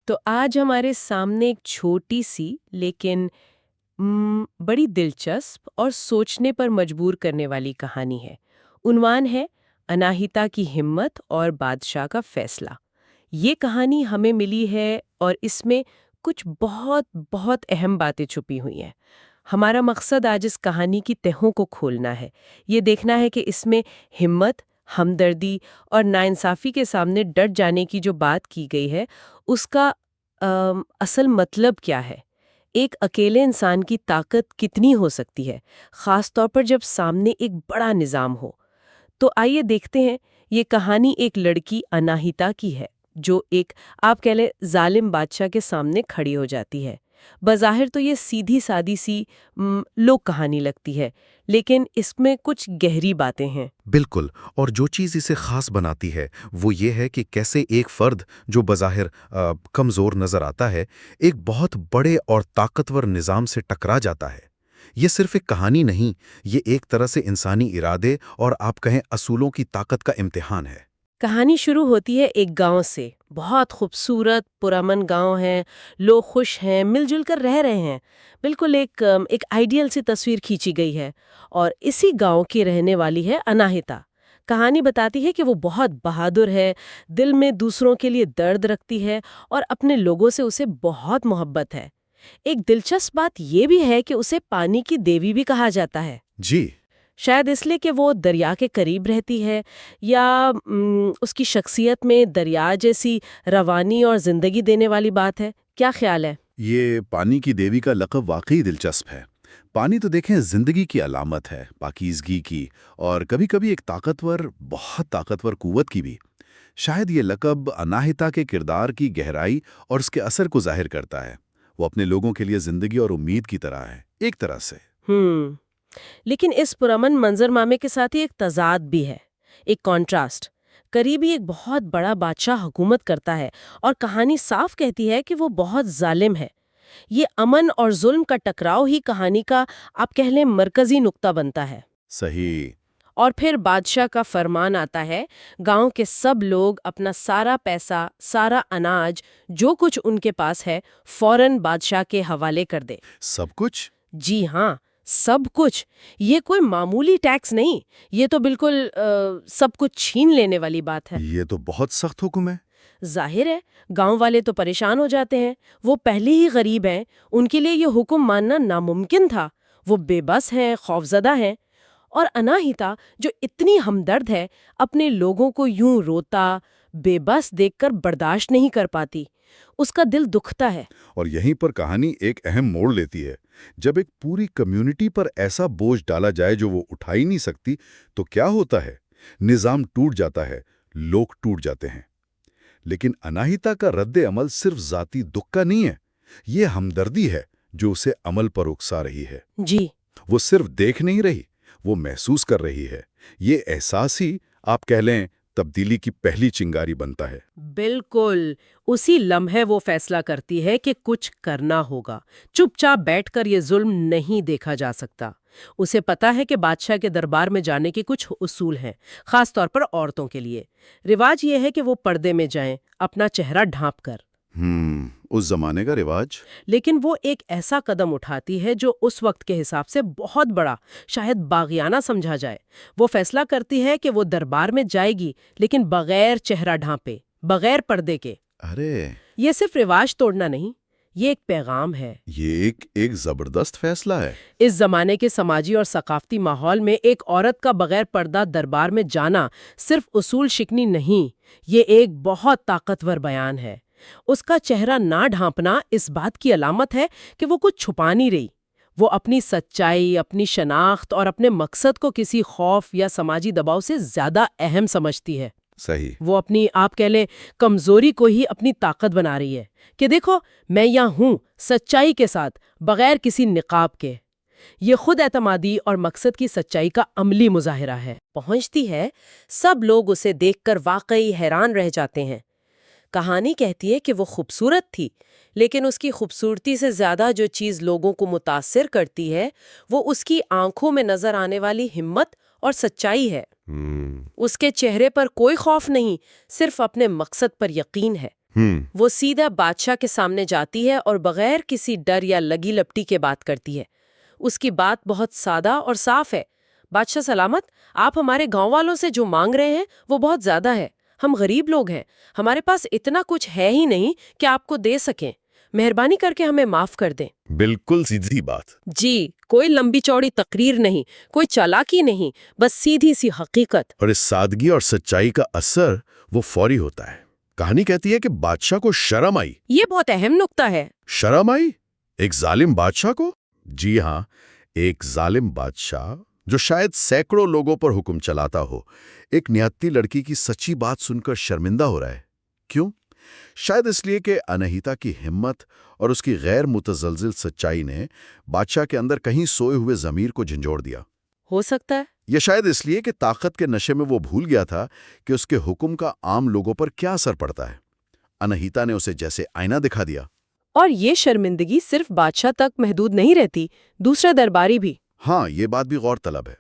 تو آج ہمارے سامنے ایک چھوٹی سی لیکن بڑی دلچسپ اور سوچنے پر مجبور کرنے والی کہانی ہے۔ عنوان ہے اناہیتا کی ہمت اور بادشاہ کا فیصلہ۔ یہ کہانی ہمیں ملی ہے اور اس میں کچھ بہت بہت اہم باتیں چھپی ہوئی ہیں۔ ہمارا مقصد آج اس کہانی کی تہوں کو کھولنا ہے، یہ دیکھنا ہے کہ اس میں ہمت، ہمدردی اور ناانصافی کے سامنے ڈٹ جانے کی جو بات کی گئی ہے اس کا اصل مطلب کیا ہے۔ ایک اکیلے انسان کی طاقت کتنی ہو سکتی ہے، خاص طور پر جب سامنے ایک بڑا نظام ہو۔ تو آئیے دیکھتے ہیں، یہ کہانی ایک لڑکی اناہیتا کی ہے جو ایک آپ کہہ لیں ظالم بادشاہ کے سامنے کھڑی ہو جاتی ہے۔ بظاہر تو یہ سیدھی سادی سی لوک کہانی لگتی ہے، لیکن اس میں کچھ گہری باتیں ہیں۔ بالکل، اور جو چیز اسے خاص بناتی ہے وہ یہ ہے کہ کیسے ایک فرد جو بظاہر کمزور نظر آتا ہے ایک بہت بڑے اور طاقتور نظام سے ٹکرا جاتا ہے۔ یہ صرف ایک کہانی نہیں، یہ ایک طرح سے انسانی ارادے اور آپ کہیں اصولوں کی طاقت کا امتحان ہے۔ کہانی شروع ہوتی ہے ایک گاؤں سے، بہت خوبصورت پرامن گاؤں ہے، لوگ خوش ہیں، مل جل کر رہ رہے ہیں، بالکل ایک آئیڈیل سی تصویر کھینچی گئی ہے۔ اور اسی گاؤں کی رہنے والی ہے اناہیتا۔ کہانی بتاتی ہے کہ وہ بہت بہادر ہے، دل میں دوسروں کے لیے درد رکھتی ہے اور اپنے لوگوں سے اسے بہت محبت ہے۔ ایک دلچسپ بات یہ بھی ہے کہ اسے پانی کی دیوی بھی کہا جاتا ہے۔ جی، شاید اس لیے کہ وہ دریا کے قریب رہتی ہے، یا اس کی شخصیت میں دریا جیسی روانی اور زندگی دینے والی بات ہے۔ کیا خیال ہے؟ یہ پانی کی دیوی کا لقب واقعی دلچسپ ہے۔ پانی تو دیکھیں زندگی کی علامت ہے، پاکیزگی کی، اور کبھی کبھی ایک بہت طاقتور قوت کی بھی۔ شاید یہ لقب اناہیتا کے کردار کی گہرائی اور اس کے اثر کو ظاہر کرتا ہے۔ وہ اپنے لوگوں کے لیے زندگی اور امید کی طرح ہے، ایک طرح سے۔ لیکن اس پرامن منظر نامے کے ساتھ ہی ایک تضاد بھی ہے، ایک کانٹراسٹ۔ قریبی ایک بہت بڑا بادشاہ حکومت کرتا ہے اور کہانی صاف کہتی ہے کہ وہ بہت ظالم ہے۔ یہ امن اور ظلم کا ٹکراؤ ہی کہانی کا آپ کہہ لیں مرکزی نقطہ بنتا ہے۔ صحیح۔ اور پھر بادشاہ کا فرمان آتا ہے، گاؤں کے سب لوگ اپنا سارا پیسہ، سارا اناج، جو کچھ ان کے پاس ہے، فوراً بادشاہ کے حوالے کر دے۔ سب کچھ؟ جی ہاں، سب کچھ۔ یہ کوئی معمولی ٹیکس نہیں، یہ تو بالکل سب کچھ چھین لینے والی بات ہے۔ یہ تو بہت سخت حکم ہے۔ ظاہر ہے گاؤں والے تو پریشان ہو جاتے ہیں، وہ پہلے ہی غریب ہیں، ان کے لیے یہ حکم ماننا ناممکن تھا۔ وہ بے بس ہیں، خوفزدہ ہیں، اور اناہیتا جو اتنی ہمدرد ہے اپنے لوگوں کو یوں روتا، بے بس دیکھ کر برداشت نہیں کر پاتی۔ اس کا دل دکھتا ہے۔ اور یہیں پر کہانی ایک اہم موڑ لیتی ہے۔ جب ایک پوری کمیونٹی پر ایسا بوجھ ڈالا جائے جو وہ اٹھا ہی نہیں سکتی تو کیا ہوتا ہے؟ نظام ٹوٹ جاتا ہے، لوگ ٹوٹ جاتے ہیں۔ لیکن اناہیتا کا رد عمل صرف ذاتی دکھ کا نہیں ہے، یہ ہمدردی ہے جو اسے عمل پر اکسا رہی ہے۔ جی، وہ صرف دیکھ نہیں رہی، وہ محسوس کر رہی ہے۔ یہ احساس ہی آپ کہہ لیں تبدیلی کی پہلی چنگاری بنتا ہے۔ بالکل اسی لمحے وہ فیصلہ کرتی ہے کہ کچھ کرنا ہوگا۔ چپ چاپ بیٹھ کر یہ ظلم نہیں دیکھا جا سکتا۔ اسے پتا ہے کہ بادشاہ کے دربار میں جانے کے کچھ اصول ہیں، خاص طور پر عورتوں کے لیے۔ رواج یہ ہے کہ وہ پردے میں جائیں، اپنا چہرہ ڈھانپ کر۔ اس زمانے کا رواج۔ لیکن وہ ایک ایسا قدم اٹھاتی ہے جو اس وقت کے حساب سے بہت بڑا، شاید باغیانہ سمجھا جائے۔ وہ فیصلہ کرتی ہے کہ وہ دربار میں جائے گی، لیکن بغیر چہرہ ڈھانپے، بغیر پردے کے۔ ارے، یہ صرف رواج توڑنا نہیں، یہ ایک پیغام ہے۔ یہ ایک زبردست فیصلہ ہے۔ اس زمانے کے سماجی اور ثقافتی ماحول میں ایک عورت کا بغیر پردہ دربار میں جانا صرف اصول شکنی نہیں، یہ ایک بہت طاقتور بیان ہے۔ اس کا چہرہ نہ ڈھانپنا اس بات کی علامت ہے کہ وہ کچھ چھپا نہیں رہی۔ وہ اپنی سچائی، اپنی شناخت اور اپنے مقصد کو کسی خوف یا سماجی دباؤ سے زیادہ اہم سمجھتی ہے۔ صحیح۔ وہ اپنی آپ کہہ لیں کمزوری کو ہی اپنی طاقت بنا رہی ہے کہ دیکھو میں یہاں ہوں، سچائی کے ساتھ، بغیر کسی نقاب کے۔ یہ خود اعتمادی اور مقصد کی سچائی کا عملی مظاہرہ ہے۔ پہنچتی ہے، سب لوگ اسے دیکھ کر واقعی حیران رہ جاتے ہیں۔ کہانی کہتی ہے کہ وہ خوبصورت تھی، لیکن اس کی خوبصورتی سے زیادہ جو چیز لوگوں کو متاثر کرتی ہے وہ اس کی آنکھوں میں نظر آنے والی ہمت اور سچائی ہے۔ اس کے چہرے پر کوئی خوف نہیں، صرف اپنے مقصد پر یقین ہے۔ وہ سیدھا بادشاہ کے سامنے جاتی ہے اور بغیر کسی ڈر یا لگی لپٹی کے بات کرتی ہے۔ اس کی بات بہت سادہ اور صاف ہے۔ بادشاہ سلامت، آپ ہمارے گاؤں والوں سے جو مانگ رہے ہیں وہ بہت زیادہ ہے۔ ہم غریب لوگ ہیں، ہمارے پاس اتنا کچھ ہے ہی نہیں کہ آپ کو دے سکیں۔ مہربانی کر کے ہمیں معاف کر دیں۔ بالکل سیدھی بات۔ جی، کوئی لمبی چوڑی تقریر نہیں، کوئی چالاکی نہیں، بس سیدھی سی حقیقت۔ اور اس سادگی اور سچائی کا اثر وہ فوری ہوتا ہے۔ کہانی کہتی ہے کہ بادشاہ کو شرم آئی۔ یہ بہت اہم نکتہ ہے۔ شرم آئی ایک ظالم بادشاہ کو؟ جی ہاں، ایک ظالم بادشاہ جو شاید سینکڑوں لوگوں پر حکم چلاتا ہو، ایک نہتی لڑکی کی سچی بات سن کر شرمندہ ہو رہا ہے۔ کیوں؟ شاید اس لیے کہ اناہیتا کی ہمت اور اس کی غیر متزلزل سچائی نے بادشاہ کے اندر کہیں سوئے ہوئے ضمیر کو جھنجھوڑ دیا۔ ہو سکتا ہے۔ یہ شاید اس لیے کہ طاقت کے نشے میں وہ بھول گیا تھا کہ اس کے حکم کا عام لوگوں پر کیا اثر پڑتا ہے۔ اناہیتا نے اسے جیسے آئینہ دکھا دیا۔ اور یہ شرمندگی صرف بادشاہ تک محدود نہیں رہتی، دوسرے درباری بھی۔ ہاں، یہ بات بھی غور طلب ہے۔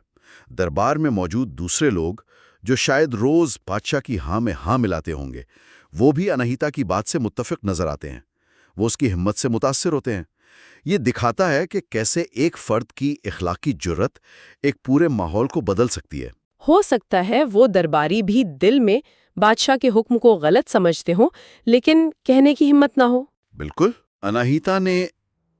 دربار میں موجود دوسرے لوگ جو شاید روز بادشاہ کی ہاں میں ہاں ملاتے ہوں گے، وہ بھی اناہیتا کی بات سے متفق نظر آتے ہیں۔ وہ اس کی ہمت سے متاثر ہوتے ہیں۔ یہ دکھاتا ہے کہ کیسے ایک فرد کی اخلاقی جرت ایک پورے ماحول کو بدل سکتی ہے۔ ہو سکتا ہے وہ درباری بھی دل میں بادشاہ کے حکم کو غلط سمجھتے ہوں، لیکن کہنے کی ہمت نہ ہو۔ بالکل، اناہیتا نے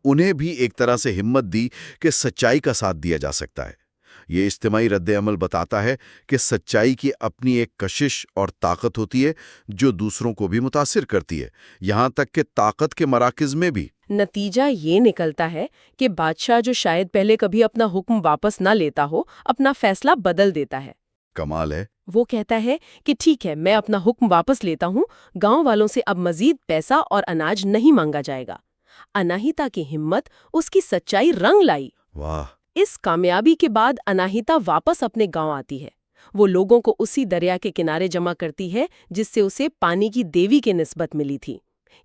انہیں بھی ایک طرح سے ہمت دی کہ سچائی کا ساتھ دیا جا سکتا ہے۔ یہ اجتماعی رد عمل بتاتا ہے کہ سچائی کی اپنی ایک کشش اور طاقت ہوتی ہے جو دوسروں کو بھی متاثر کرتی ہے، یہاں تک کہ طاقت کے مراکز میں بھی۔ نتیجہ یہ نکلتا ہے کہ بادشاہ جو شاید پہلے کبھی اپنا حکم واپس نہ لیتا ہو، اپنا فیصلہ بدل دیتا ہے۔ کمال ہے۔ وہ کہتا ہے کہ ٹھیک ہے، میں اپنا حکم واپس لیتا ہوں، گاؤں والوں سے اب مزید پیسہ اور اناج نہیں مانگا جائے گا۔ اناہیتا کی ہمت، اس کی سچائی رنگ لائی۔ واہ! اس کامیابی کے بعد اناہیتا واپس اپنے گاؤں آتی ہے۔ وہ لوگوں کو اسی دریا کے کنارے جمع کرتی ہے جس سے اسے پانی کی دیوی کی نسبت ملی تھی۔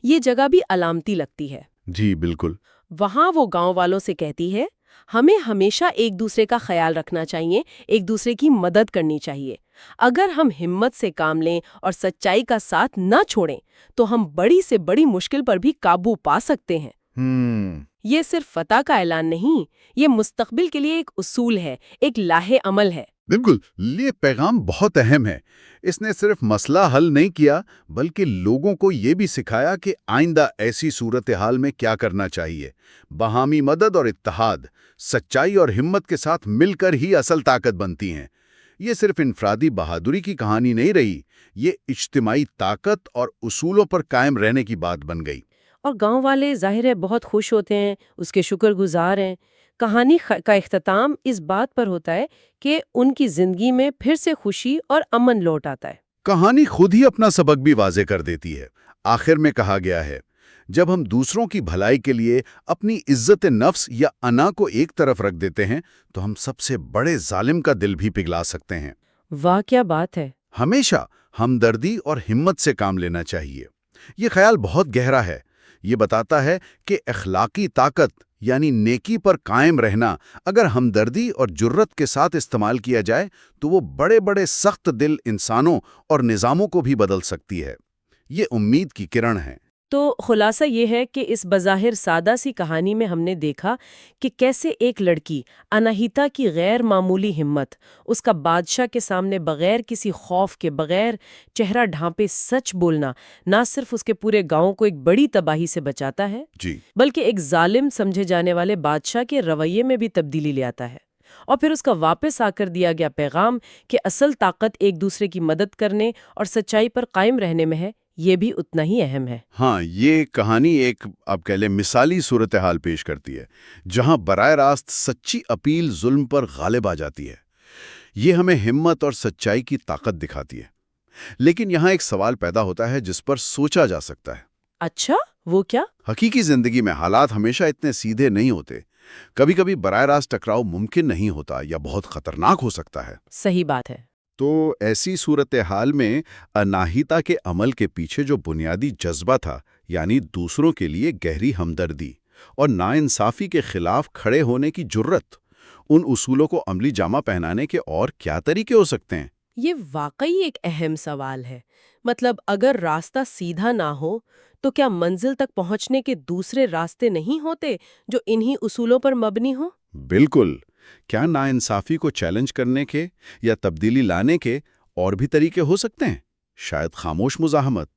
یہ جگہ بھی علامتی لگتی ہے۔ جی بالکل۔ وہاں وہ گاؤں والوں سے کہتی ہے، ہمیں ہمیشہ ایک دوسرے کا خیال رکھنا چاہیے، ایک دوسرے کی مدد کرنی چاہیے۔ اگر ہم ہمت سے کام لیں اور سچائی کا ساتھ نہ چھوڑیں تو ہم بڑی سے بڑی مشکل پر بھی قابو پا سکتے ہیں۔ یہ صرف فتح کا اعلان نہیں، یہ مستقبل کے لیے ایک اصول ہے، ایک لاہے عمل ہے۔ بالکل، یہ پیغام بہت اہم ہے۔ اس نے صرف مسئلہ حل نہیں کیا بلکہ لوگوں کو یہ بھی سکھایا کہ آئندہ ایسی صورتحال میں کیا کرنا چاہیے۔ باہمی مدد اور اتحاد، سچائی اور ہمت کے ساتھ مل کر ہی اصل طاقت بنتی ہیں۔ یہ صرف انفرادی بہادری کی کہانی نہیں رہی، یہ اجتماعی طاقت اور اصولوں پر قائم رہنے کی بات بن گئی۔ اور گاؤں والے ظاہر ہے بہت خوش ہوتے ہیں، اس کے شکر گزار ہیں۔ کہانی کا اختتام اس بات پر ہوتا ہے کہ ان کی زندگی میں پھر سے خوشی اور امن لوٹ آتا ہے۔ کہانی خود ہی اپنا سبق بھی واضح کر دیتی ہے۔ آخر میں کہا گیا ہے، جب ہم دوسروں کی بھلائی کے لیے اپنی عزت نفس یا انا کو ایک طرف رکھ دیتے ہیں تو ہم سب سے بڑے ظالم کا دل بھی پگھلا سکتے ہیں۔ واہ کیا بات ہے! ہمیشہ ہمدردی اور ہمت سے کام لینا چاہیے۔ یہ خیال بہت گہرا ہے۔ یہ بتاتا ہے کہ اخلاقی طاقت یعنی نیکی پر قائم رہنا اگر ہمدردی اور جرت کے ساتھ استعمال کیا جائے تو وہ بڑے بڑے سخت دل انسانوں اور نظاموں کو بھی بدل سکتی ہے۔ یہ امید کی کرن ہے۔ تو خلاصہ یہ ہے کہ اس بظاہر سادہ سی کہانی میں ہم نے دیکھا کہ کیسے ایک لڑکی اناہیتا کی غیر معمولی ہمت، اس کا بادشاہ کے سامنے بغیر کسی خوف کے، بغیر چہرہ ڈھانپے سچ بولنا، نہ صرف اس کے پورے گاؤں کو ایک بڑی تباہی سے بچاتا ہے، جی، بلکہ ایک ظالم سمجھے جانے والے بادشاہ کے رویے میں بھی تبدیلی لے آتا ہے۔ اور پھر اس کا واپس آ کر دیا گیا پیغام کہ اصل طاقت ایک دوسرے کی مدد کرنے اور سچائی پر قائم رہنے میں ہے، یہ بھی اتنا ہی اہم ہے۔ ہاں، یہ کہانی ایک آپ کہہ لیں مثالی صورتحال پیش کرتی ہے جہاں براہ راست سچی اپیل ظلم پر غالب آ جاتی ہے۔ یہ ہمیں ہمت اور سچائی کی طاقت دکھاتی ہے۔ لیکن یہاں ایک سوال پیدا ہوتا ہے جس پر سوچا جا سکتا ہے۔ اچھا، وہ کیا؟ حقیقی زندگی میں حالات ہمیشہ اتنے سیدھے نہیں ہوتے۔ کبھی کبھی براہ راست ٹکراؤ ممکن نہیں ہوتا یا بہت خطرناک ہو سکتا ہے۔ صحیح بات ہے۔ تو ایسی صورتحال میں اناہیتا کے عمل کے پیچھے جو بنیادی جذبہ تھا، یعنی دوسروں کے لیے گہری ہمدردی اور ناانصافی کے خلاف کھڑے ہونے کی جرت، ان اصولوں کو عملی جامہ پہنانے کے اور کیا طریقے ہو سکتے ہیں؟ یہ واقعی ایک اہم سوال ہے۔ مطلب اگر راستہ سیدھا نہ ہو تو کیا منزل تک پہنچنے کے دوسرے راستے نہیں ہوتے جو انہی اصولوں پر مبنی ہوں؟ بالکل۔ کیا ناانصافی کو چیلنج کرنے کے یا تبدیلی لانے کے اور بھی طریقے ہو سکتے ہیں؟ شاید خاموش مزاحمت،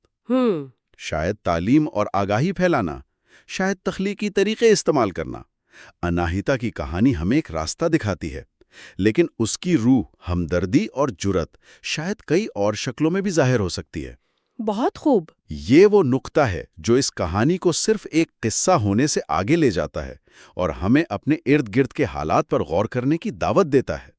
شاید تعلیم اور آگاہی پھیلانا، شاید تخلیقی طریقے استعمال کرنا۔ اناہیتا کی کہانی ہمیں ایک راستہ دکھاتی ہے، لیکن اس کی روح، ہمدردی اور جرت شاید کئی اور شکلوں میں بھی ظاہر ہو سکتی ہے۔ بہت خوب۔ یہ وہ نقطہ ہے جو اس کہانی کو صرف ایک قصہ ہونے سے آگے لے جاتا ہے اور ہمیں اپنے ارد گرد کے حالات پر غور کرنے کی دعوت دیتا ہے۔